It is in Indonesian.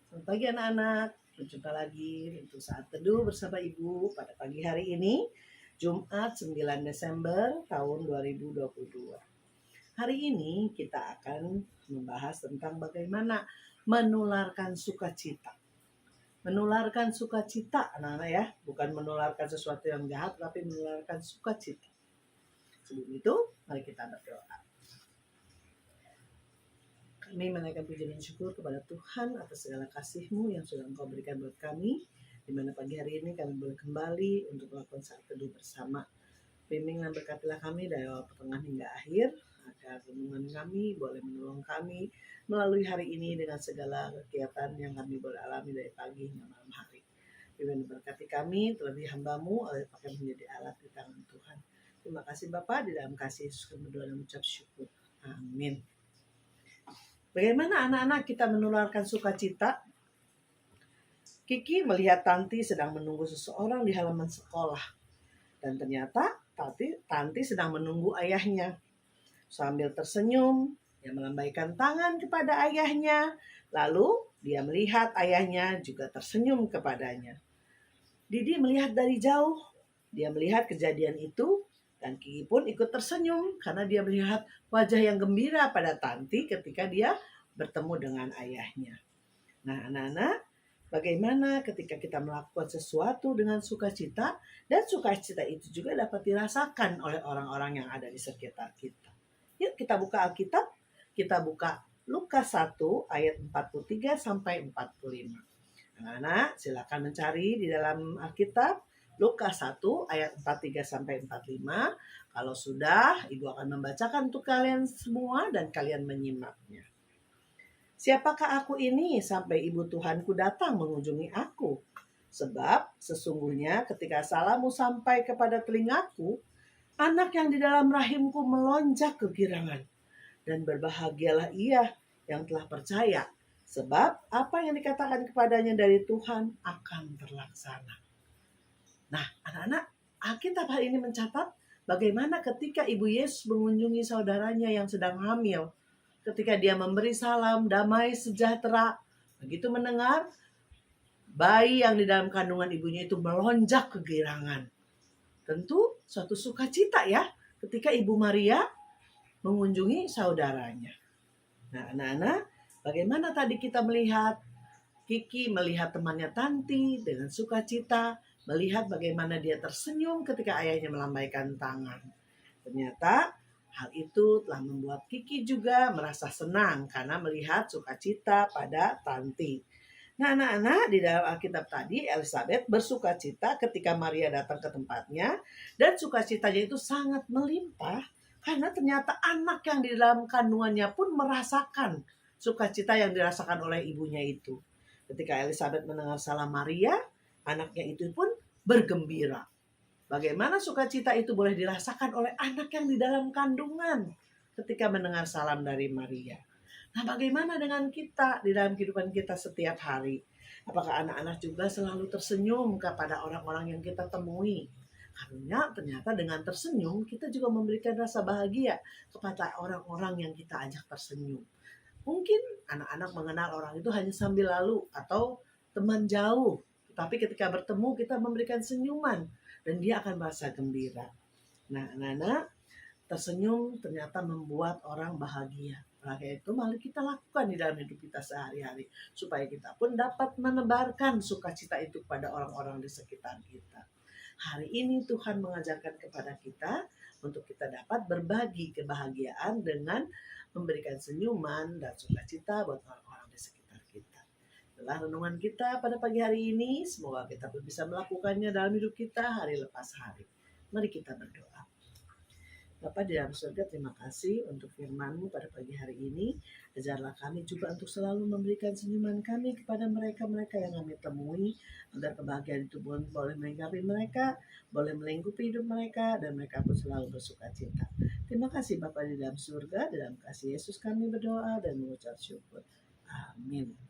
Selamat pagi anak-anak, berjumpa lagi untuk saat teduh bersama Ibu pada pagi hari ini, Jumat 9 Desember tahun 2022. Hari ini kita akan membahas tentang bagaimana menularkan sukacita. Menularkan sukacita anak-anak ya, bukan menularkan sesuatu yang jahat, tapi menularkan sukacita. Sebelum itu, mari kita berdoa. Kami menaikkan puji dan syukur kepada Tuhan atas segala kasih-Mu yang sudah Engkau berikan buat kami, di mana pagi hari ini kami boleh kembali untuk melakukan saat teduh bersama. Bimbing dan berkatilah kami dari awal pertengahan hingga akhir, agar renungan kami boleh menolong kami melalui hari ini dengan segala kegiatan yang kami boleh alami dari pagi hingga malam hari. Bimbing dan berkati kami, terlebih hamba-Mu, akan menjadi alat di tangan Tuhan. Terima kasih Bapa, di dalam kasih Yesus kami berdoa dan mengucap syukur. Amin. Bagaimana anak-anak kita menularkan sukacita? Kiki melihat Tanti sedang menunggu seseorang di halaman sekolah. Dan ternyata Tanti sedang menunggu ayahnya. Sambil tersenyum, dia melambaikan tangan kepada ayahnya. Lalu dia melihat ayahnya juga tersenyum kepadanya. Didi melihat dari jauh. Dia melihat kejadian itu. Dan Kiki pun ikut tersenyum karena dia melihat wajah yang gembira pada Tanti ketika dia bertemu dengan ayahnya. Nah, anak-anak, bagaimana ketika kita melakukan sesuatu dengan sukacita, dan sukacita itu juga dapat dirasakan oleh orang-orang yang ada di sekitar kita. Yuk kita buka Alkitab, kita buka Lukas 1 ayat 43 sampai 45. Anak-anak, silakan mencari di dalam Alkitab Lukas 1 ayat 43 sampai 45. Kalau sudah, Ibu akan membacakan untuk kalian semua dan kalian menyimaknya. Siapakah aku ini sampai ibu Tuhanku datang mengunjungi aku? Sebab sesungguhnya ketika salammu sampai kepada telingaku, anak yang di dalam rahimku melonjak kegirangan. Dan berbahagialah ia yang telah percaya. Sebab apa yang dikatakan kepadanya dari Tuhan akan terlaksana. Nah, anak-anak, Alkitab hari ini mencatat bagaimana ketika Ibu Yesus mengunjungi saudaranya yang sedang hamil. Ketika dia memberi salam, damai, sejahtera. Begitu mendengar, bayi yang di dalam kandungan ibunya itu melonjak kegirangan. Tentu suatu sukacita ya ketika Ibu Maria mengunjungi saudaranya. Nah, anak-anak, bagaimana tadi kita melihat Kiki melihat temannya Tanti dengan sukacita, melihat bagaimana dia tersenyum ketika ayahnya melambaikan tangan. Ternyata hal itu telah membuat Kiki juga merasa senang karena melihat sukacita pada Tanti. Nah, anak-anak, di dalam Alkitab tadi Elizabeth bersukacita ketika Maria datang ke tempatnya, dan sukacitanya itu sangat melimpah karena ternyata anak yang di dalam kandungannya pun merasakan sukacita yang dirasakan oleh ibunya itu. Ketika Elizabeth mendengar salam Maria, anaknya itu pun bergembira. Bagaimana sukacita itu boleh dirasakan oleh anak yang di dalam kandungan ketika mendengar salam dari Maria. Nah, bagaimana dengan kita di dalam kehidupan kita setiap hari? Apakah anak-anak juga selalu tersenyum kepada orang-orang yang kita temui? Karena ternyata dengan tersenyum kita juga memberikan rasa bahagia kepada orang-orang yang kita ajak tersenyum. Mungkin anak-anak mengenal orang itu hanya sambil lalu atau teman jauh. Tapi ketika bertemu kita memberikan senyuman dan dia akan merasa gembira. Nah, anak-anak, tersenyum ternyata membuat orang bahagia. Oleh itu mari kita lakukan di dalam hidup kita sehari-hari supaya kita pun dapat menebarkan sukacita itu kepada orang-orang di sekitar kita. Hari ini Tuhan mengajarkan kepada kita untuk kita dapat berbagi kebahagiaan dengan memberikan senyuman dan sukacita buat orang-orang di sekitar kita. Itulah renungan kita pada pagi hari ini. Semoga kita bisa melakukannya dalam hidup kita hari lepas hari. Mari kita berdoa. Bapa di dalam surga, terima kasih untuk firman-Mu pada pagi hari ini. Ajarlah kami juga untuk selalu memberikan senyuman kami kepada mereka-mereka yang kami temui, agar kebahagiaan itu boleh melingkupi mereka, boleh melingkupi hidup mereka, dan mereka pun selalu bersuka cita. Terima kasih Bapa di dalam surga, dalam kasih Yesus kami berdoa dan mengucap syukur. Amin.